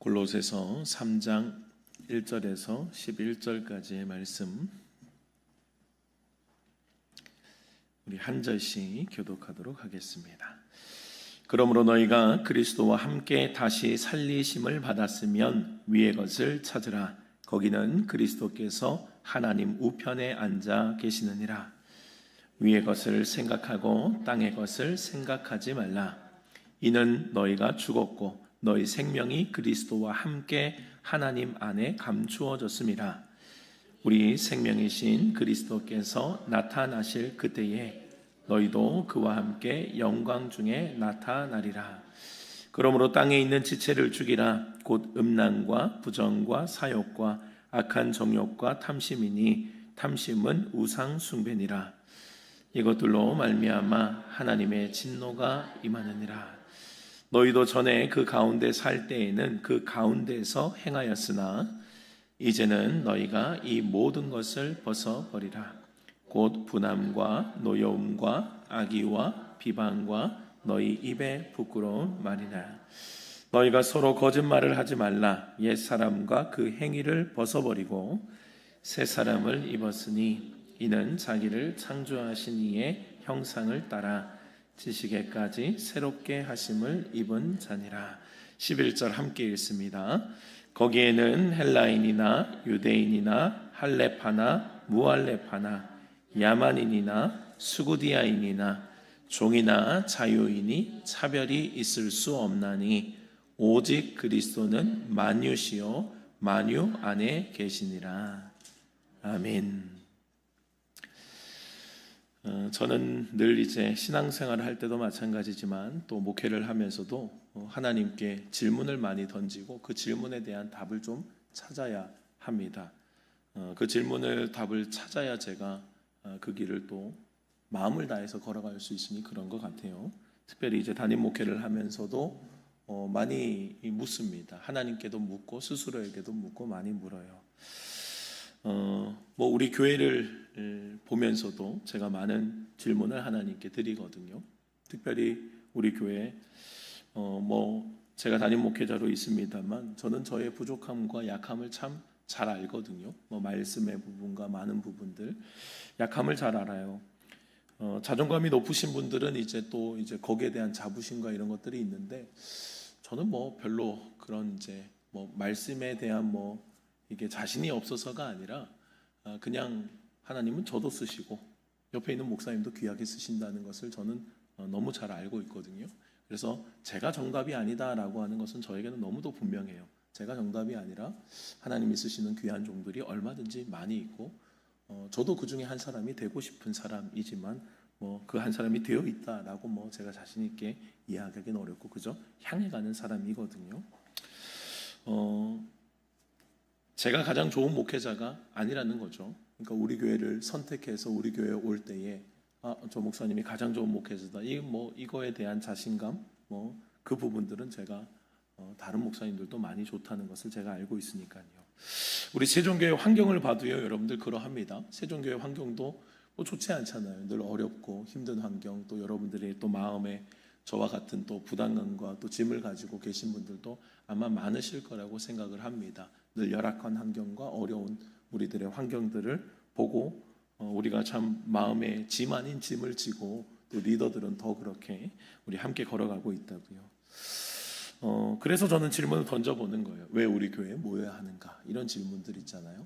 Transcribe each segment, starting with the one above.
골로새서 3장 1절에서 11절까지의 말씀 우리 한 절씩 교독하도록 하겠습니다. 그러므로 너희가 그리스도와 함께 다시 살리심을 받았으면 위의 것을 찾으라. 거기는 그리스도께서 하나님 우편에 앉아 계시느니라. 위의 것을 생각하고 땅의 것을 생각하지 말라. 이는 너희가 죽었고 너희 생명이 그리스도와 함께 하나님 안에 감추어졌음이라. 우리 생명이신 그리스도께서 나타나실 그때에 너희도 그와 함께 영광 중에 나타나리라. 그러므로 땅에 있는 지체를 죽이라. 곧 음란과 부정과 사욕과 악한 정욕과 탐심이니 탐심은 우상 숭배니라. 이것들로 말미암아 하나님의 진노가 임하느니라. 너희도 전에 그 가운데 살 때에는 그 가운데에서 행하였으나 이제는 너희가 이 모든 것을 벗어버리라. 곧 분함과 노여움과 악의와 비방과 너희 입의 부끄러운 말이나. 너희가 서로 거짓말을 하지 말라. 옛사람과 그 행위를 벗어버리고 새 사람을 입었으니 이는 자기를 창조하신 이의 형상을 따라 지식에까지 새롭게 하심을 입은 자니라. 11절 함께 읽습니다. 거기에는 헬라인이나 유대인이나 할렙하나 무할렙하나 야만인이나 수구디아인이나 종이나 자유인이 차별이 있을 수 없나니 오직 그리스도는 만유시요 만유 안에 계시니라. 아멘. 저는 늘 이제 신앙생활을 할 때도 마찬가지지만 또 목회를 하면서도 하나님께 질문을 많이 던지고 그 질문에 대한 답을 좀 찾아야 합니다. 그 질문을 답을 찾아야 제가 그 길을 또 마음을 다해서 걸어갈 수 있으니 그런 것 같아요. 특별히 이제 담임 목회를 하면서도 많이 묻습니다. 하나님께도 묻고 스스로에게도 묻고 많이 물어요. 우리 교회를 보면서도 제가 많은 질문을 하나님께 드리거든요. 특별히 우리 교회 제가 담임 목회자로 있습니다만 저는 저의 부족함과 약함을 참 잘 알거든요. 말씀의 부분과 많은 부분들 약함을 잘 알아요. 자존감이 높으신 분들은 이제 거기에 대한 자부심과 이런 것들이 있는데 저는 별로 그런 말씀에 대한 이게 자신이 없어서가 아니라 그냥 하나님은 저도 쓰시고 옆에 있는 목사님도 귀하게 쓰신다는 것을 저는 너무 잘 알고 있거든요. 그래서 제가 정답이 아니다라고 하는 것은 저에게는 너무도 분명해요. 제가 정답이 아니라 하나님이 쓰시는 귀한 종들이 얼마든지 많이 있고 저도 그 중에 한 사람이 되고 싶은 사람이지만 그 한 사람이 되어 있다라고 제가 자신 있게 이야기하기는 어렵고 그저 향해 가는 사람이거든요. 제가 가장 좋은 목회자가 아니라는 거죠. 그러니까 우리 교회를 선택해서 우리 교회에 올 때에 저 목사님이 가장 좋은 목회자다. 이거에 대한 자신감, 그 부분들은 제가 다른 목사님들도 많이 좋다는 것을 제가 알고 있으니까요. 우리 세종교회 환경을 봐도요, 여러분들 그러합니다. 세종교회 환경도 좋지 않잖아요. 늘 어렵고 힘든 환경, 또 여러분들의 또 마음에 저와 같은 또 부담감과 또 짐을 가지고 계신 분들도 아마 많으실 거라고 생각을 합니다. 늘 열악한 환경과 어려운 우리들의 환경들을 보고 우리가 참 마음에 짐 아닌 짐을 지고 또 리더들은 더 그렇게 우리 함께 걸어가고 있다고요. 그래서 저는 질문을 던져보는 거예요. 왜 우리 교회에 모여야 하는가? 이런 질문들 있잖아요.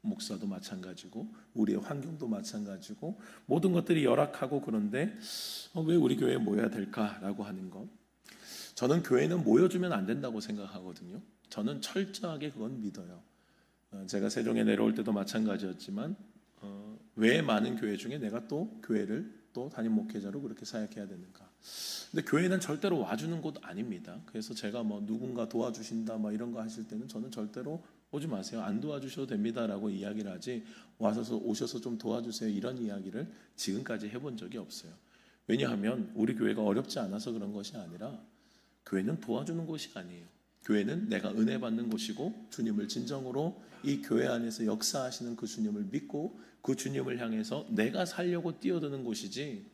목사도 마찬가지고 우리의 환경도 마찬가지고 모든 것들이 열악하고 그런데 왜 우리 교회에 모여야 될까라고 하는 것. 저는 교회는 모여주면 안 된다고 생각하거든요. 저는 철저하게 그건 믿어요. 제가 세종에 내려올 때도 마찬가지였지만 왜 많은 교회 중에 내가 또 교회를 또 담임 목회자로 그렇게 사역해야 되는가. 근데 교회는 절대로 와주는 곳 아닙니다. 그래서 제가 누군가 도와주신다 이런 거 하실 때는 저는 절대로 오지 마세요. 안 도와주셔도 됩니다라고 이야기를 하지 오셔서 좀 도와주세요 이런 이야기를 지금까지 해본 적이 없어요. 왜냐하면 우리 교회가 어렵지 않아서 그런 것이 아니라 교회는 도와주는 곳이 아니에요. 교회는 내가 은혜 받는 곳이고 주님을 진정으로 이 교회 안에서 역사하시는 그 주님을 믿고 그 주님을 향해서 내가 살려고 뛰어드는 곳이지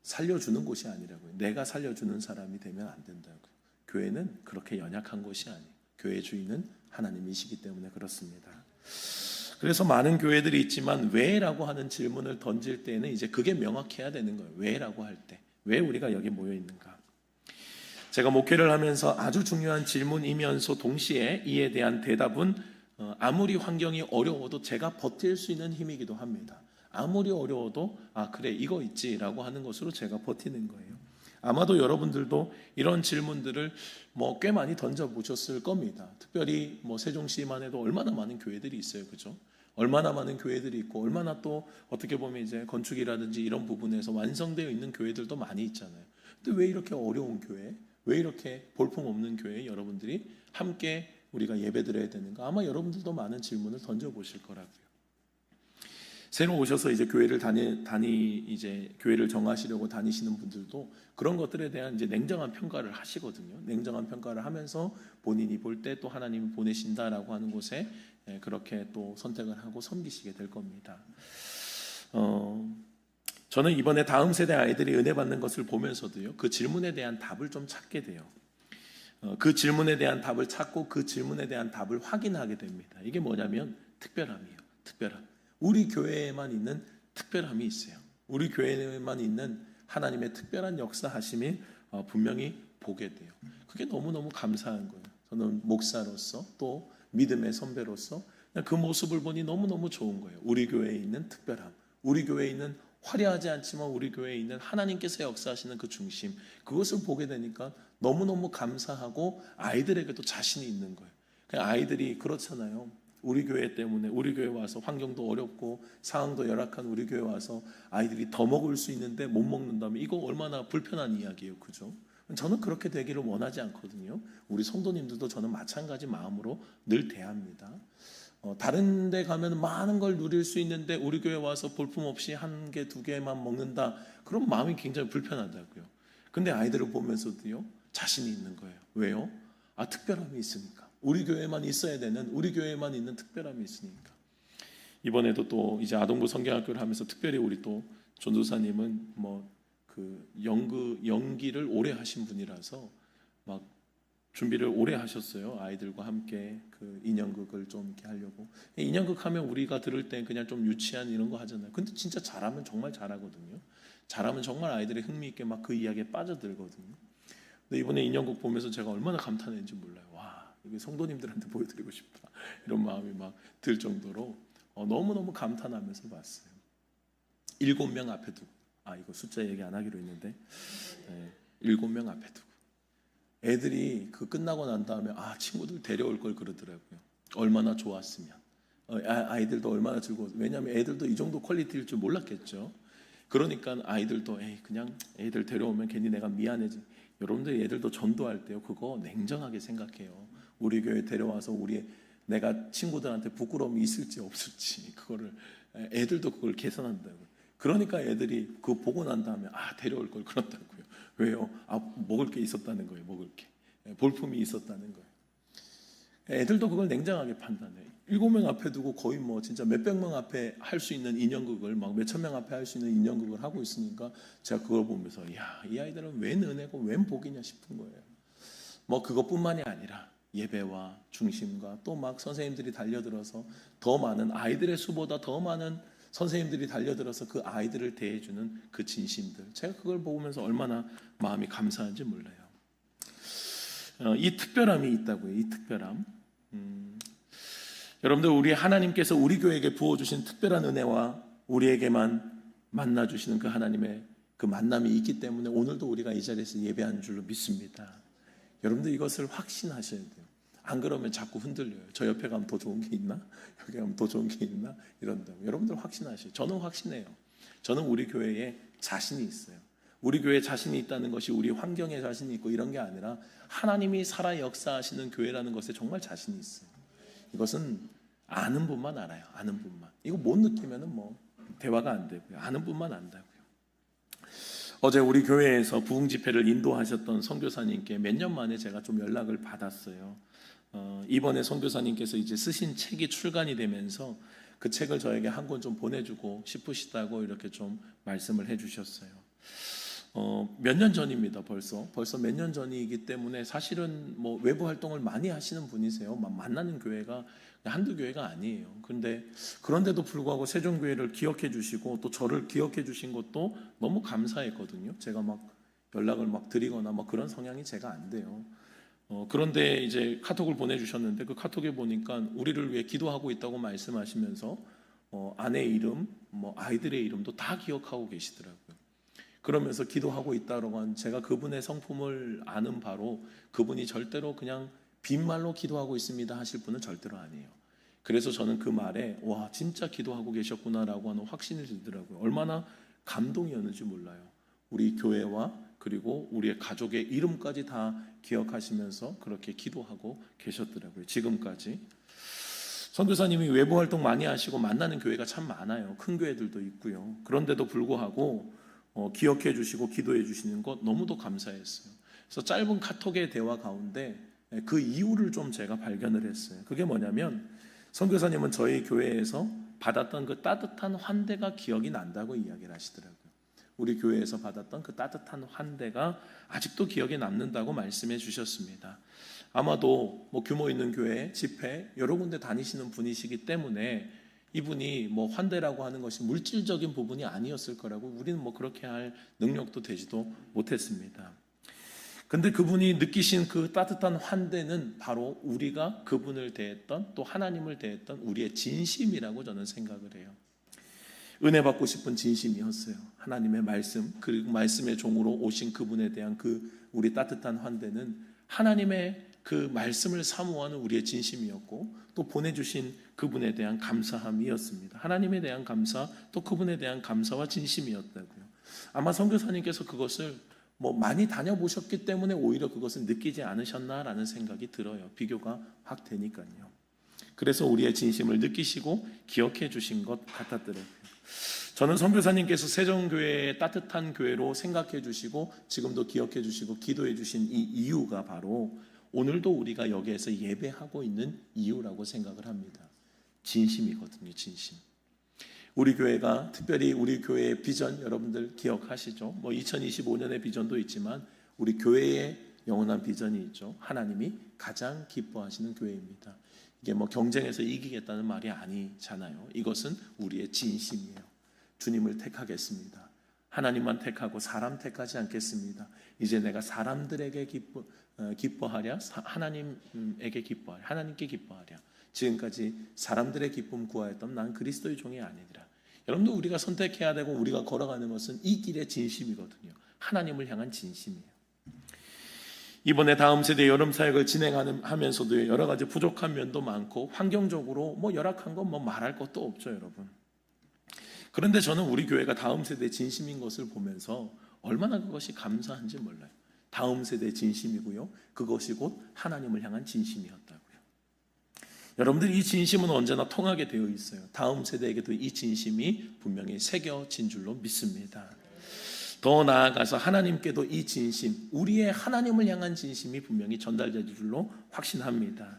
살려주는 곳이 아니라고요. 내가 살려주는 사람이 되면 안 된다고요. 교회는 그렇게 연약한 곳이 아니에요. 교회 주인은 하나님이시기 때문에 그렇습니다. 그래서 많은 교회들이 있지만 왜라고 하는 질문을 던질 때는 이제 그게 명확해야 되는 거예요. 왜라고 할 때. 왜 우리가 여기 모여 있는가? 제가 목회를 하면서 아주 중요한 질문이면서 동시에 이에 대한 대답은 아무리 환경이 어려워도 제가 버틸 수 있는 힘이기도 합니다. 아무리 어려워도 그래 이거 있지라고 하는 것으로 제가 버티는 거예요. 아마도 여러분들도 이런 질문들을 꽤 많이 던져보셨을 겁니다. 특별히 세종시만 해도 얼마나 많은 교회들이 있어요, 그죠? 얼마나 많은 교회들이 있고 얼마나 또 어떻게 보면 이제 건축이라든지 이런 부분에서 완성되어 있는 교회들도 많이 있잖아요. 근데 왜 이렇게 어려운 교회, 왜 이렇게 볼품없는 교회에 여러분들이 함께 우리가 예배드려야 되는가? 아마 여러분들도 많은 질문을 던져보실 거라고요. 새로 오셔서 이제 교회를 이제 교회를 정하시려고 다니시는 분들도 그런 것들에 대한 이제 냉정한 평가를 하시거든요. 냉정한 평가를 하면서 본인이 볼 때 또 하나님이 보내신다라고 하는 곳에 그렇게 또 선택을 하고 섬기시게 될 겁니다. 저는 이번에 다음 세대 아이들이 은혜 받는 것을 보면서도요, 그 질문에 대한 답을 좀 찾게 돼요. 그 질문에 대한 답을 찾고 그 질문에 대한 답을 확인하게 됩니다. 이게 뭐냐면 특별함이에요. 특별함. 우리 교회에만 있는 특별함이 있어요. 우리 교회에만 있는 하나님의 특별한 역사하심이 분명히 보게 돼요. 그게 너무너무 감사한 거예요. 저는 목사로서 또 믿음의 선배로서 그 모습을 보니 너무너무 좋은 거예요. 우리 교회에 있는 특별함, 우리 교회에 있는 화려하지 않지만 우리 교회에 있는 하나님께서 역사하시는 그 중심, 그것을 보게 되니까 너무너무 감사하고 아이들에게도 자신이 있는 거예요. 아이들이 그렇잖아요. 우리 교회 때문에 우리 교회 와서 환경도 어렵고 상황도 열악한 우리 교회 와서 아이들이 더 먹을 수 있는데 못 먹는다면 이거 얼마나 불편한 이야기예요, 그죠? 저는 그렇게 되기를 원하지 않거든요. 우리 성도님들도 저는 마찬가지 마음으로 늘 대합니다. 다른 데 가면 많은 걸 누릴 수 있는데 우리 교회 와서 볼품없이 한 개, 두 개만 먹는다. 그럼 마음이 굉장히 불편하다고요. 근데 아이들을 보면서도요, 자신이 있는 거예요. 왜요? 특별함이 있으니까. 우리 교회만 있어야 되는, 우리 교회만 있는 특별함이 있으니까. 이번에도 또 이제 아동부 성경학교를 하면서 특별히 우리 또 전도사님은 그 연기를 오래 하신 분이라서 막 준비를 오래 하셨어요. 아이들과 함께 그 인형극을 좀 이렇게 하려고. 인형극 하면 우리가 들을 때 그냥 좀 유치한 이런 거 하잖아요. 근데 진짜 잘하면 정말 잘하거든요. 잘하면 정말 아이들이 흥미있게 막 그 이야기에 빠져들거든요. 근데 이번에 인형극 보면서 제가 얼마나 감탄했는지 몰라요. 와, 이게 성도님들한테 보여드리고 싶다. 이런 마음이 막 들 정도로 너무너무 감탄하면서 봤어요. 7명 앞에 두고. 이거 숫자 얘기 안 하기로 했는데 7명 앞에 두고. 애들이 그 끝나고 난 다음에 친구들 데려올 걸 그러더라고요. 얼마나 좋았으면. 아이들도 얼마나 즐거웠어요. 왜냐하면 애들도 이 정도 퀄리티일 줄 몰랐겠죠. 그러니까 아이들도 그냥 애들 데려오면 괜히 내가 미안해지. 여러분들 애들도 전도할 때요, 그거 냉정하게 생각해요. 우리 교회 데려와서 내가 친구들한테 부끄러움이 있을지 없을지 그거를 애들도 그걸 계산한다고요. 그러니까 애들이 그거 보고 난 다음에 데려올 걸 그런다고요. 왜요? 먹을 게 있었다는 거예요. 먹을 게 볼품이 있었다는 거예요. 애들도 그걸 냉정하게 판단해요. 7명 앞에 두고 거의 진짜 몇백 명 앞에 할 수 있는 인형극을 막 몇천 명 앞에 할 수 있는 인형극을 하고 있으니까 제가 그걸 보면서 이 아이들은 웬 은혜고 웬 복이냐 싶은 거예요. 그것뿐만이 아니라 예배와 중심과 또 막 선생님들이 달려들어서 더 많은 아이들의 수보다 더 많은 선생님들이 달려들어서 그 아이들을 대해주는 그 진심들, 제가 그걸 보면서 얼마나 마음이 감사한지 몰라요. 이 특별함이 있다고요. 이 특별함. 여러분들, 우리 하나님께서 우리 교회에게 부어주신 특별한 은혜와 우리에게만 만나주시는 그 하나님의 그 만남이 있기 때문에 오늘도 우리가 이 자리에서 예배하는 줄로 믿습니다. 여러분들 이것을 확신하셔야 돼요. 안 그러면 자꾸 흔들려요. 저 옆에 가면 더 좋은 게 있나? 여기 가면 더 좋은 게 있나? 이런다고. 여러분들 확신하셔요. 저는 확신해요. 저는 우리 교회에 자신이 있어요. 우리 교회에 자신이 있다는 것이 우리 환경에 자신이 있고 이런 게 아니라 하나님이 살아 역사하시는 교회라는 것에 정말 자신이 있어요. 이것은 아는 분만 알아요. 아는 분만. 이거 못 느끼면은 대화가 안 되고요. 아는 분만 안다고요. 어제 우리 교회에서 부흥 집회를 인도하셨던 선교사님께 몇 년 만에 제가 좀 연락을 받았어요. 이번에 선교사님께서 이제 쓰신 책이 출간이 되면서 그 책을 저에게 한 권 좀 보내주고 싶으시다고 이렇게 좀 말씀을 해주셨어요. 몇 년 전입니다. 벌써 몇 년 전이기 때문에 사실은 뭐 외부 활동을 많이 하시는 분이세요. 만나는 교회가 한두 교회가 아니에요. 그런데도 불구하고 세종교회를 기억해 주시고 또 저를 기억해 주신 것도 너무 감사했거든요. 제가 막 연락을 막 드리거나 막 그런 성향이 제가 안 돼요. 그런데 이제 카톡을 보내주셨는데 그 카톡에 보니까 우리를 위해 기도하고 있다고 말씀하시면서 아내 이름, 뭐 아이들의 이름도 다 기억하고 계시더라고요. 그러면서 기도하고 있다고 한 제가 그분의 성품을 아는 바로 그분이 절대로 그냥 빈말로 기도하고 있습니다 하실 분은 절대로 아니에요. 그래서 저는 그 말에 와 진짜 기도하고 계셨구나라고 하는 확신이 들더라고요. 얼마나 감동이었는지 몰라요. 우리 교회와 그리고 우리의 가족의 이름까지 다 기억하시면서 그렇게 기도하고 계셨더라고요. 지금까지. 선교사님이 외부 활동 많이 하시고 만나는 교회가 참 많아요. 큰 교회들도 있고요. 그런데도 불구하고 기억해 주시고 기도해 주시는 것 너무도 감사했어요. 그래서 짧은 카톡의 대화 가운데 그 이유를 좀 제가 발견을 했어요. 그게 뭐냐면 선교사님은 저희 교회에서 받았던 그 따뜻한 환대가 기억이 난다고 이야기를 하시더라고요. 우리 교회에서 받았던 그 따뜻한 환대가 아직도 기억에 남는다고 말씀해 주셨습니다. 아마도 뭐 규모 있는 교회, 집회 여러 군데 다니시는 분이시기 때문에 이분이 뭐 환대라고 하는 것이 물질적인 부분이 아니었을 거라고 우리는 뭐 그렇게 할 능력도 되지도 못했습니다. 근데 그분이 느끼신 그 따뜻한 환대는 바로 우리가 그분을 대했던 또 하나님을 대했던 우리의 진심이라고 저는 생각을 해요. 은혜 받고 싶은 진심이었어요. 하나님의 말씀 그리고 말씀의 종으로 오신 그분에 대한 그 우리 따뜻한 환대는 하나님의 그 말씀을 사모하는 우리의 진심이었고 또 보내주신 그분에 대한 감사함이었습니다. 하나님에 대한 감사 또 그분에 대한 감사와 진심이었다고요. 아마 선교사님께서 그것을 뭐 많이 다녀보셨기 때문에 오히려 그것을 느끼지 않으셨나라는 생각이 들어요. 비교가 확 되니까요. 그래서 우리의 진심을 느끼시고 기억해 주신 것 같았더라고요. 저는 선교사님께서 세종교회의 따뜻한 교회로 생각해 주시고 지금도 기억해 주시고 기도해 주신 이 이유가 바로 오늘도 우리가 여기에서 예배하고 있는 이유라고 생각을 합니다. 진심이거든요. 진심. 우리 교회가 특별히 우리 교회의 비전 여러분들 기억하시죠? 뭐 2025년의 비전도 있지만 우리 교회의 영원한 비전이 있죠. 하나님이 가장 기뻐하시는 교회입니다. 이게 뭐 경쟁에서 이기겠다는 말이 아니잖아요. 이것은 우리의 진심이에요. 주님을 택하겠습니다. 하나님만 택하고 사람 택하지 않겠습니다. 이제 내가 사람들에게 기뻐하랴 하나님에게 기뻐하랴 하나님께 기뻐하랴. 지금까지 사람들의 기쁨 구하였던 난 그리스도의 종이 아니니라. 여러분도 우리가 선택해야 되고 우리가 걸어가는 것은 이 길의 진심이거든요. 하나님을 향한 진심이에요. 이번에 다음 세대 여름 사역을 진행하면서도 여러 가지 부족한 면도 많고 환경적으로 뭐 열악한 건 뭐 말할 것도 없죠, 여러분. 그런데 저는 우리 교회가 다음 세대의 진심인 것을 보면서 얼마나 그것이 감사한지 몰라요. 다음 세대의 진심이고요. 그것이 곧 하나님을 향한 진심이었다고요. 여러분들 이 진심은 언제나 통하게 되어 있어요. 다음 세대에게도 이 진심이 분명히 새겨진 줄로 믿습니다. 더 나아가서 하나님께도 이 진심, 우리의 하나님을 향한 진심이 분명히 전달될 줄로 확신합니다.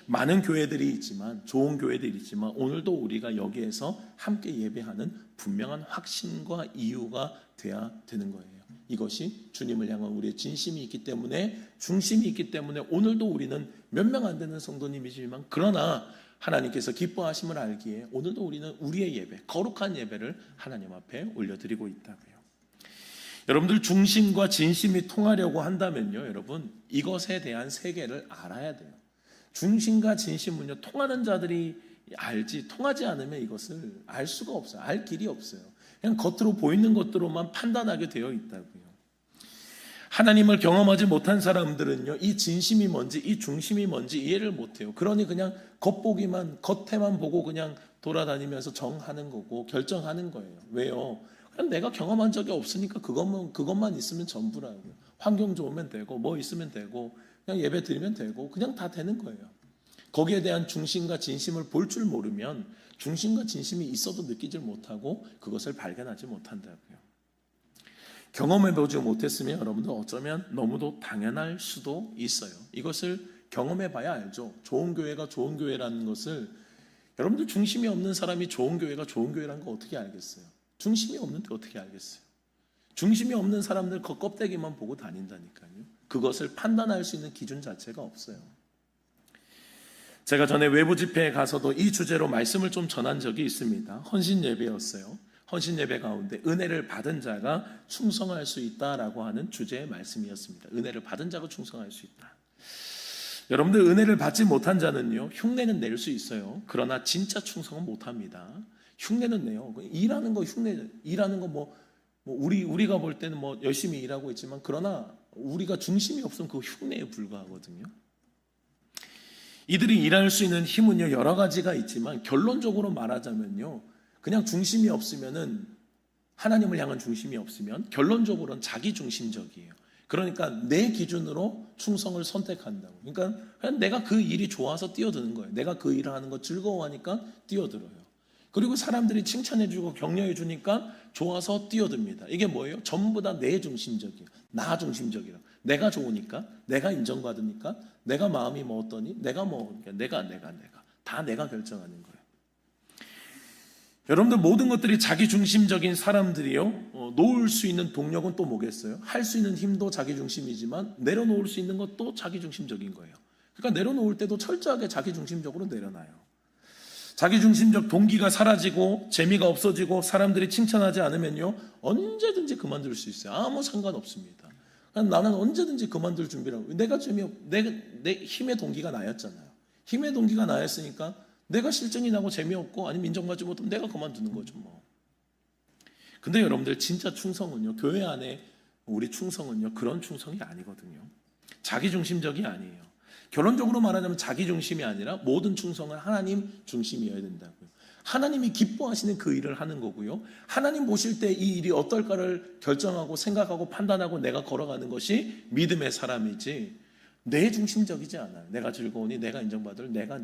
많은 교회들이 있지만 좋은 교회들이 있지만 오늘도 우리가 여기에서 함께 예배하는 분명한 확신과 이유가 돼야 되는 거예요. 이것이 주님을 향한 우리의 진심이 있기 때문에 중심이 있기 때문에 오늘도 우리는 몇 명 안 되는 성도님이지만 그러나 하나님께서 기뻐하심을 알기에 오늘도 우리는 우리의 예배, 거룩한 예배를 하나님 앞에 올려드리고 있다고요. 여러분들 중심과 진심이 통하려고 한다면요, 여러분 이것에 대한 세계를 알아야 돼요. 중심과 진심은요 통하는 자들이 알지 통하지 않으면 이것을 알 수가 없어요. 알 길이 없어요. 그냥 겉으로 보이는 것들로만 판단하게 되어 있다고요. 하나님을 경험하지 못한 사람들은요 이 진심이 뭔지 이 중심이 뭔지 이해를 못해요. 그러니 그냥 겉에만 보고 그냥 돌아다니면서 정하는 거고 결정하는 거예요. 왜요? 그냥 내가 경험한 적이 없으니까 그것만 있으면 전부라고요. 환경 좋으면 되고 뭐 있으면 되고 그냥 예배 드리면 되고 그냥 다 되는 거예요. 거기에 대한 중심과 진심을 볼 줄 모르면 중심과 진심이 있어도 느끼질 못하고 그것을 발견하지 못한다고요. 경험해보지 못했으면 여러분들 어쩌면 너무도 당연할 수도 있어요. 이것을 경험해봐야 알죠. 좋은 교회가 좋은 교회라는 것을 여러분들 중심이 없는 사람이 좋은 교회가 좋은 교회라는 거 어떻게 알겠어요? 중심이 없는데 어떻게 알겠어요? 중심이 없는 사람들 그 껍데기만 보고 다닌다니까요. 그것을 판단할 수 있는 기준 자체가 없어요. 제가 전에 외부 집회에 가서도 이 주제로 말씀을 좀 전한 적이 있습니다. 헌신 예배였어요. 헌신 예배 가운데 은혜를 받은 자가 충성할 수 있다라고 하는 주제의 말씀이었습니다. 은혜를 받은 자가 충성할 수 있다. 여러분들, 은혜를 받지 못한 자는요, 흉내는 낼 수 있어요. 그러나 진짜 충성은 못합니다. 흉내는 내요. 일하는 거 흉내, 일하는 거 우리가 볼 때는 열심히 일하고 있지만, 그러나 우리가 중심이 없으면 그 흉내에 불과하거든요. 이들이 일할 수 있는 힘은요, 여러 가지가 있지만 결론적으로 말하자면요, 그냥 중심이 없으면은, 하나님을 향한 중심이 없으면 결론적으로는 자기 중심적이에요. 그러니까 내 기준으로 충성을 선택한다고. 그러니까 그냥 내가 그 일이 좋아서 뛰어드는 거예요. 내가 그 일을 하는 거 즐거워하니까 뛰어들어요. 그리고 사람들이 칭찬해주고 격려해주니까 좋아서 뛰어듭니다. 이게 뭐예요? 전부 다 내 중심적이에요. 나 중심적이라. 내가 좋으니까, 내가 인정받으니까, 내가 마음이 어떠니, 내가 다 내가 결정하는 거예요. 여러분들, 모든 것들이 자기 중심적인 사람들이요, 놓을 수 있는 동력은 또 뭐겠어요? 할 수 있는 힘도 자기 중심이지만 내려놓을 수 있는 것도 자기 중심적인 거예요. 그러니까 내려놓을 때도 철저하게 자기 중심적으로 내려놔요. 자기 중심적 동기가 사라지고 재미가 없어지고 사람들이 칭찬하지 않으면요, 언제든지 그만둘 수 있어요. 아무 상관없습니다. 나는 언제든지 그만둘 준비라고. 내 힘의 동기가 나였잖아요. 힘의 동기가 나였으니까 내가 실증이 나고 재미없고 아니면 인정받지 못하면 내가 그만두는 거죠. 근데 여러분들, 진짜 충성은요, 교회 안에 우리 충성은요, 그런 충성이 아니거든요. 자기 중심적이 아니에요. 결론적으로 말하자면 자기 중심이 아니라 모든 충성은 하나님 중심이어야 된다고요. 하나님이 기뻐하시는 그 일을 하는 거고요. 하나님 보실 때 이 일이 어떨까를 결정하고 생각하고 판단하고 내가 걸어가는 것이 믿음의 사람이지, 내 중심적이지 않아요. 내가 즐거우니, 내가 인정받을, 내가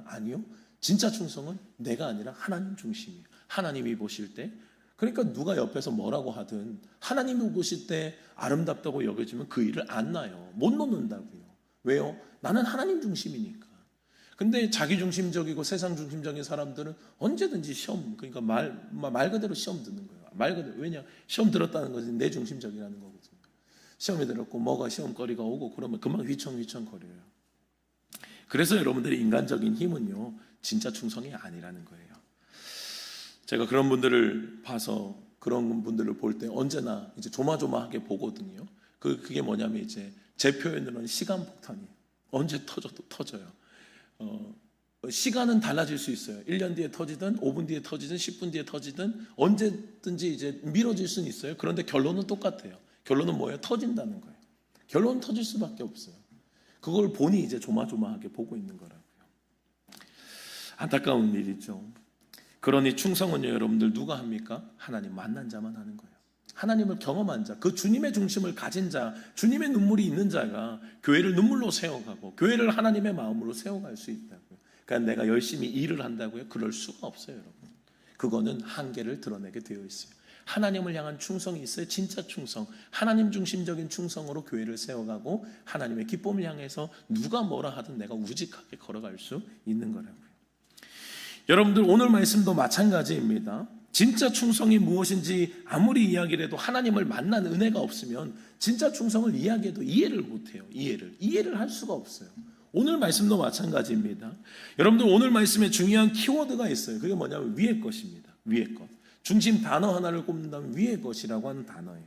아니요. 진짜 충성은 내가 아니라 하나님 중심이에요. 하나님이 보실 때, 그러니까 누가 옆에서 뭐라고 하든 하나님이 보실 때 아름답다고 여겨지면 그 일을 안 놔요. 못 놓는다고요. 왜요? 나는 하나님 중심이니까. 근데 자기 중심적이고 세상 중심적인 사람들은 언제든지 시험, 그러니까 말 그대로 시험 듣는 거예요. 말 그대로. 왜냐? 시험 들었다는 것은 내 중심적이라는 거거든요. 시험이 들었고 뭐가 시험거리가 오고 그러면 금방 휘청휘청거려요. 그래서 여러분들의 인간적인 힘은요, 진짜 충성이 아니라는 거예요. 제가 그런 분들을 봐서, 그런 분들을 볼 때 언제나 이제 조마조마하게 보거든요. 그게 뭐냐면 이제 제 표현으로는 시간 폭탄이에요. 언제 터져도 터져요. 시간은 달라질 수 있어요. 1년 뒤에 터지든 5분 뒤에 터지든 10분 뒤에 터지든 언제든지 이제 미뤄질 수는 있어요. 그런데 결론은 똑같아요. 결론은 뭐예요? 터진다는 거예요. 결론은 터질 수밖에 없어요. 그걸 보니 이제 조마조마하게 보고 있는 거라고요. 안타까운 일이죠. 그러니 충성은요, 여러분들 누가 합니까? 하나님 만난 자만 하는 거예요. 하나님을 경험한 자, 그 주님의 중심을 가진 자, 주님의 눈물이 있는 자가 교회를 눈물로 세워가고 교회를 하나님의 마음으로 세워갈 수 있다고요. 그러니까 내가 열심히 일을 한다고요? 그럴 수가 없어요, 여러분. 그거는 한계를 드러내게 되어 있어요. 하나님을 향한 충성이 있어요. 진짜 충성, 하나님 중심적인 충성으로 교회를 세워가고 하나님의 기쁨을 향해서 누가 뭐라 하든 내가 우직하게 걸어갈 수 있는 거라고요. 여러분들, 오늘 말씀도 마찬가지입니다. 진짜 충성이 무엇인지 아무리 이야기를 해도 하나님을 만난 은혜가 없으면 진짜 충성을 이야기해도 이해를 못해요. 이해를 할 수가 없어요. 오늘 말씀도 마찬가지입니다. 여러분들, 오늘 말씀에 중요한 키워드가 있어요. 그게 뭐냐면 위의 것입니다. 위의 것. 중심 단어 하나를 꼽는다면 위의 것이라고 하는 단어예요.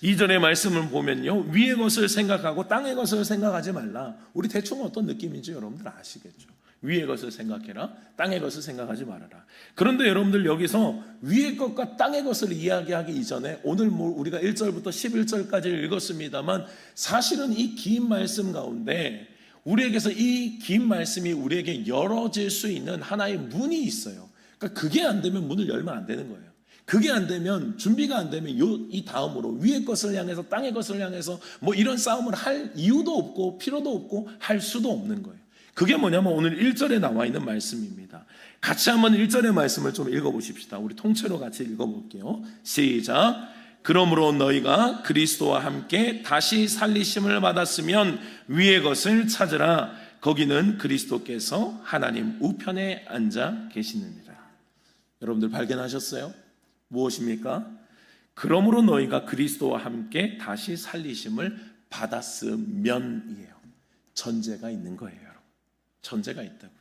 이전의 말씀을 보면요, 위의 것을 생각하고 땅의 것을 생각하지 말라. 우리 대충 어떤 느낌인지 여러분들 아시겠죠? 위의 것을 생각해라, 땅의 것을 생각하지 말아라. 그런데 여러분들, 여기서 위의 것과 땅의 것을 이야기하기 이전에 오늘 우리가 1절부터 11절까지 읽었습니다만, 사실은 이 긴 말씀 가운데 우리에게서 이 긴 말씀이 우리에게 열어질 수 있는 하나의 문이 있어요. 그러니까 그게 안 되면 문을 열면 안 되는 거예요. 그게 안 되면, 준비가 안 되면 이 다음으로 위의 것을 향해서 땅의 것을 향해서 이런 싸움을 할 이유도 없고 필요도 없고 할 수도 없는 거예요. 그게 뭐냐면 오늘 1절에 나와 있는 말씀입니다. 같이 한번 1절의 말씀을 좀 읽어보십시다. 우리 통째로 같이 읽어볼게요. 시작. 그러므로 너희가 그리스도와 함께 다시 살리심을 받았으면 위의 것을 찾으라. 거기는 그리스도께서 하나님 우편에 앉아 계시느니라. 여러분들 발견하셨어요? 무엇입니까? 그러므로 너희가 그리스도와 함께 다시 살리심을 받았으면이에요. 전제가 있는 거예요, 여러분. 전제가 있다고요.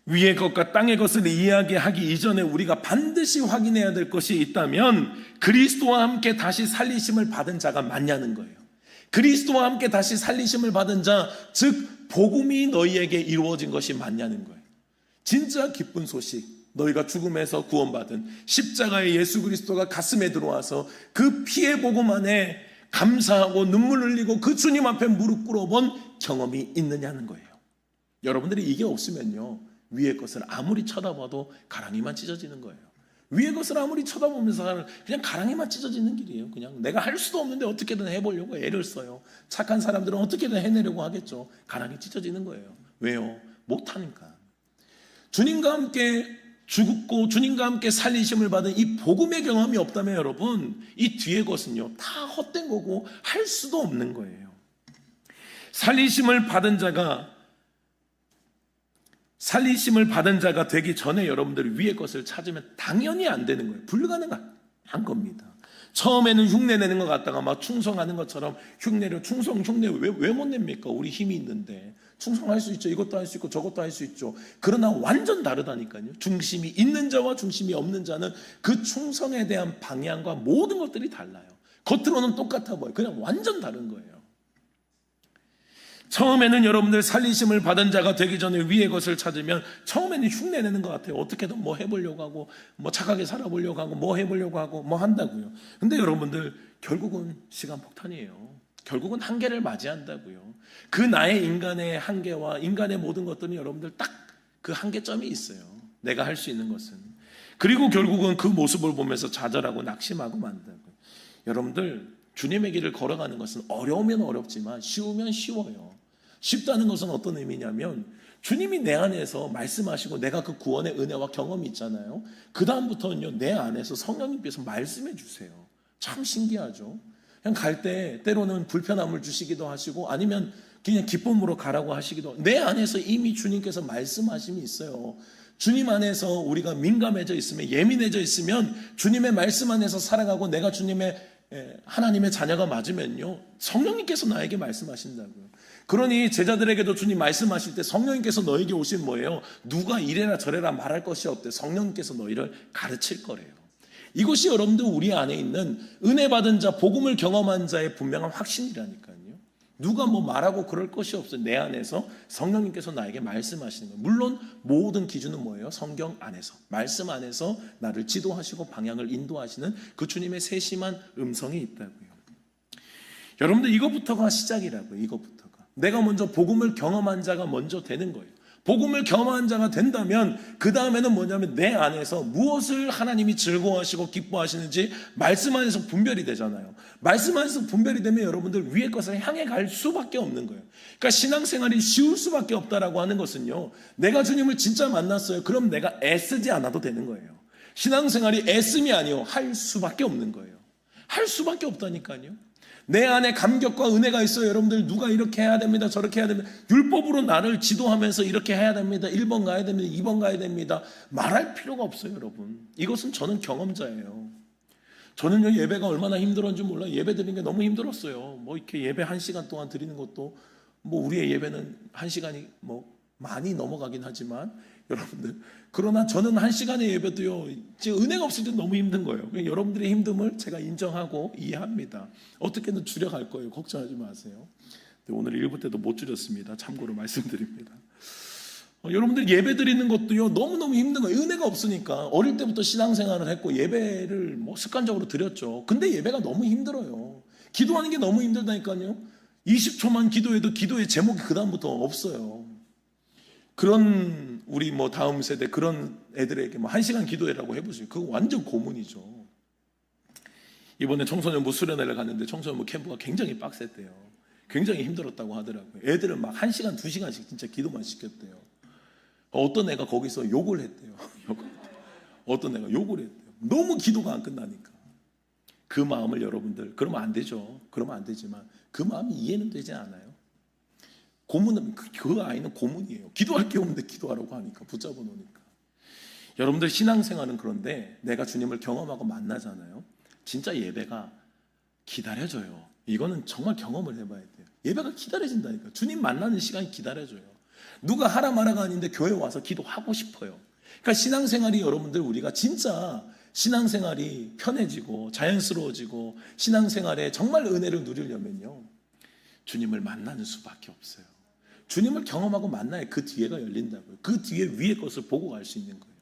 위의 것과 땅의 것을 이야기하기 이전에 우리가 반드시 확인해야 될 것이 있다면 그리스도와 함께 다시 살리심을 받은 자가 맞냐는 거예요. 그리스도와 함께 다시 살리심을 받은 자, 즉 복음이 너희에게 이루어진 것이 맞냐는 거예요. 진짜 기쁜 소식, 너희가 죽음에서 구원받은 십자가의 예수 그리스도가 가슴에 들어와서 그 피의 복음 안에 감사하고 눈물 흘리고 그 주님 앞에 무릎 꿇어본 경험이 있느냐는 거예요. 여러분들이 이게 없으면요, 위의 것을 아무리 쳐다봐도 가랑이만 찢어지는 거예요. 위의 것을 아무리 쳐다보면서 그냥 가랑이만 찢어지는 길이에요. 그냥 내가 할 수도 없는데 어떻게든 해보려고 애를 써요. 착한 사람들은 어떻게든 해내려고 하겠죠. 가랑이 찢어지는 거예요. 왜요? 못하니까. 주님과 함께 죽고 주님과 함께 살리심을 받은 이 복음의 경험이 없다면 여러분, 이 뒤의 것은요 다 헛된 거고 할 수도 없는 거예요. 살리심을 받은 자가 되기 전에 여러분들이 위의 것을 찾으면 당연히 안 되는 거예요. 불가능한 겁니다. 처음에는 흉내 내는 것 같다가 막 충성하는 것처럼 흉내 왜 못 냅니까? 우리 힘이 있는데. 충성할 수 있죠. 이것도 할 수 있고 저것도 할 수 있죠. 그러나 완전 다르다니까요. 중심이 있는 자와 중심이 없는 자는 그 충성에 대한 방향과 모든 것들이 달라요. 겉으로는 똑같아 보여요. 그냥 완전 다른 거예요. 처음에는 여러분들 살리심을 받은 자가 되기 전에 위의 것을 찾으면 처음에는 흉내내는 것 같아요. 어떻게든 뭐 해보려고 하고 뭐 착하게 살아보려고 하고 뭐 해보려고 하고 뭐 한다고요. 근데 여러분들 결국은 시간 폭탄이에요. 결국은 한계를 맞이한다고요. 그 나의 인간의 한계와 인간의 모든 것들은 여러분들 딱 그 한계점이 있어요. 내가 할 수 있는 것은. 그리고 결국은 그 모습을 보면서 좌절하고 낙심하고 만다고요. 여러분들 주님의 길을 걸어가는 것은 어려우면 어렵지만 쉬우면 쉬워요. 쉽다는 것은 어떤 의미냐면 주님이 내 안에서 말씀하시고 내가 그 구원의 은혜와 경험이 있잖아요. 그 다음부터는요 내 안에서 성령님께서 말씀해 주세요. 참 신기하죠. 그냥 갈 때 때로는 불편함을 주시기도 하시고 아니면 그냥 기쁨으로 가라고 하시기도 하고 내 안에서 이미 주님께서 말씀하심이 있어요. 주님 안에서 우리가 민감해져 있으면 예민해져 있으면 주님의 말씀 안에서 살아가고 내가 하나님의 자녀가 맞으면요 성령님께서 나에게 말씀하신다고요. 그러니 제자들에게도 주님 말씀하실 때 성령님께서 너에게 오신 뭐예요? 누가 이래라 저래라 말할 것이 없대. 성령님께서 너희를 가르칠 거래요. 이것이 여러분들 우리 안에 있는 은혜 받은 자, 복음을 경험한 자의 분명한 확신이라니까요. 누가 뭐 말하고 그럴 것이 없어요. 내 안에서 성령님께서 나에게 말씀하시는 거예요. 물론 모든 기준은 뭐예요? 성경 안에서, 말씀 안에서 나를 지도하시고 방향을 인도하시는 그 주님의 세심한 음성이 있다고요. 여러분들 이것부터가 시작이라고요. 이것부터가. 내가 먼저 복음을 경험한 자가 먼저 되는 거예요. 복음을 경험한 자가 된다면 그 다음에는 뭐냐면 내 안에서 무엇을 하나님이 즐거워하시고 기뻐하시는지 말씀 안에서 분별이 되잖아요. 말씀 안에서 분별이 되면 여러분들 위의 것을 향해 갈 수밖에 없는 거예요. 그러니까 신앙생활이 쉬울 수밖에 없다라고 하는 것은요, 내가 주님을 진짜 만났어요. 그럼 내가 애쓰지 않아도 되는 거예요. 신앙생활이 애씀이 아니요 할 수밖에 없는 거예요. 할 수밖에 없다니까요. 내 안에 감격과 은혜가 있어요. 여러분들 누가 이렇게 해야 됩니다. 저렇게 해야 됩니다. 율법으로 나를 지도하면서 이렇게 해야 됩니다. 1번 가야 됩니다. 2번 가야 됩니다. 말할 필요가 없어요, 여러분. 이것은 저는 경험자예요. 저는요 예배가 얼마나 힘들었는지 몰라요. 예배 드리는 게 너무 힘들었어요. 뭐 이렇게 예배 1시간 동안 드리는 것도 뭐 우리의 예배는 1시간이 뭐 많이 넘어가긴 하지만 여러분들 그러나 저는 1시간의 예배도요 지금 은혜가 없을 때 너무 힘든 거예요. 여러분들의 힘듦을 제가 인정하고 이해합니다. 어떻게든 줄여갈 거예요. 걱정하지 마세요. 오늘 1부 때도 못 줄였습니다. 참고로 말씀드립니다. 여러분들 예배 드리는 것도요 너무너무 힘든 거예요. 은혜가 없으니까. 어릴 때부터 신앙생활을 했고 예배를 뭐 습관적으로 드렸죠. 근데 예배가 너무 힘들어요. 기도하는 게 너무 힘들다니까요. 20초만 기도해도 기도의 제목이 그 다음부터 없어요. 그런 우리 뭐 다음 세대 그런 애들에게 뭐 1시간 기도해라고 해보세요. 그거 완전 고문이죠. 이번에 청소년부 수련회를 갔는데 청소년부 캠프가 굉장히 빡셌대요. 굉장히 힘들었다고 하더라고요. 애들은 막 1시간 2시간씩 진짜 기도만 시켰대요. 어떤 애가 거기서 욕을 했대요. 어떤 애가 욕을 했대요. 너무 기도가 안 끝나니까. 그 마음을 여러분들 그러면 안 되죠. 그러면 안 되지만 그 마음이 이해는 되지 않아요. 고문은 그 아이는 고문이에요. 기도할 게 없는데 기도하라고 하니까 붙잡아 놓으니까. 여러분들 신앙생활은 그런데 내가 주님을 경험하고 만나잖아요. 진짜 예배가 기다려져요. 이거는 정말 경험을 해봐야 돼요. 예배가 기다려진다니까. 주님 만나는 시간이 기다려져요. 누가 하라 마라가 아닌데 교회 와서 기도하고 싶어요. 그러니까 신앙생활이 여러분들 우리가 진짜 신앙생활이 편해지고 자연스러워지고 신앙생활에 정말 은혜를 누리려면요, 주님을 만나는 수밖에 없어요. 주님을 경험하고 만나야 그 뒤에가 열린다고요. 그 뒤에 위의 것을 보고 갈 수 있는 거예요.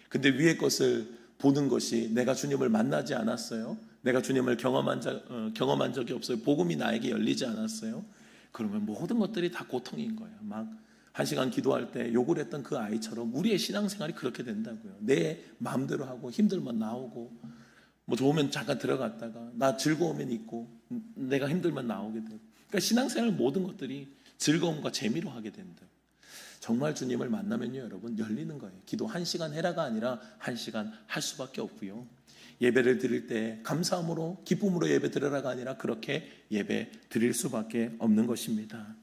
근데 위의 것을 보는 것이 내가 주님을 만나지 않았어요? 내가 주님을 경험한 적이 없어요? 복음이 나에게 열리지 않았어요? 그러면 모든 것들이 다 고통인 거예요. 막 1시간 기도할 때 욕을 했던 그 아이처럼 우리의 신앙생활이 그렇게 된다고요. 내 마음대로 하고 힘들면 나오고 뭐 좋으면 잠깐 들어갔다가 나 즐거우면 있고 내가 힘들면 나오게 되고. 그러니까 신앙생활 모든 것들이 즐거움과 재미로 하게 된다. 정말 주님을 만나면요, 여러분 열리는 거예요. 기도 1시간 해라가 아니라 1시간 할 수밖에 없고요. 예배를 드릴 때 감사함으로 기쁨으로 예배 드려라가 아니라 그렇게 예배 드릴 수밖에 없는 것입니다.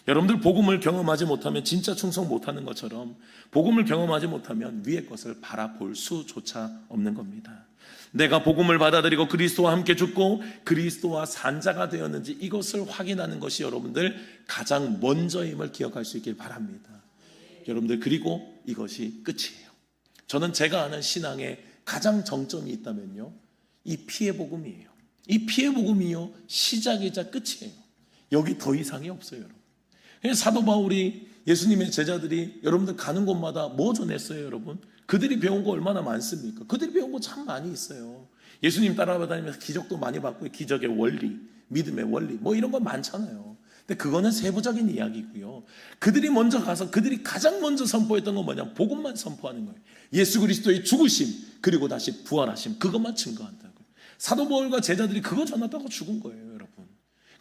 여러분들 복음을 경험하지 못하면 진짜 충성 못하는 것처럼 복음을 경험하지 못하면 위의 것을 바라볼 수조차 없는 겁니다. 내가 복음을 받아들이고 그리스도와 함께 죽고 그리스도와 산 자가 되었는지 이것을 확인하는 것이 여러분들 가장 먼저임을 기억할 수 있길 바랍니다. 여러분들, 그리고 이것이 끝이에요. 저는 제가 아는 신앙의 가장 정점이 있다면요, 이 피의 복음이에요. 이 피의 복음이요, 시작이자 끝이에요. 여기 더 이상이 없어요, 여러분. 사도 바울이, 예수님의 제자들이 여러분들 가는 곳마다 뭐 전했어요, 여러분? 그들이 배운 거 얼마나 많습니까? 그들이 배운 거 참 많이 있어요. 예수님 따라다니면서 기적도 많이 받고 기적의 원리, 믿음의 원리 뭐 이런 거 많잖아요. 근데 그거는 세부적인 이야기고요. 그들이 먼저 가서 그들이 가장 먼저 선포했던 건 뭐냐? 복음만 선포하는 거예요. 예수 그리스도의 죽으심 그리고 다시 부활하심, 그것만 증거한다고요. 사도 바울과 제자들이 그거 전하다고 죽은 거예요, 여러분.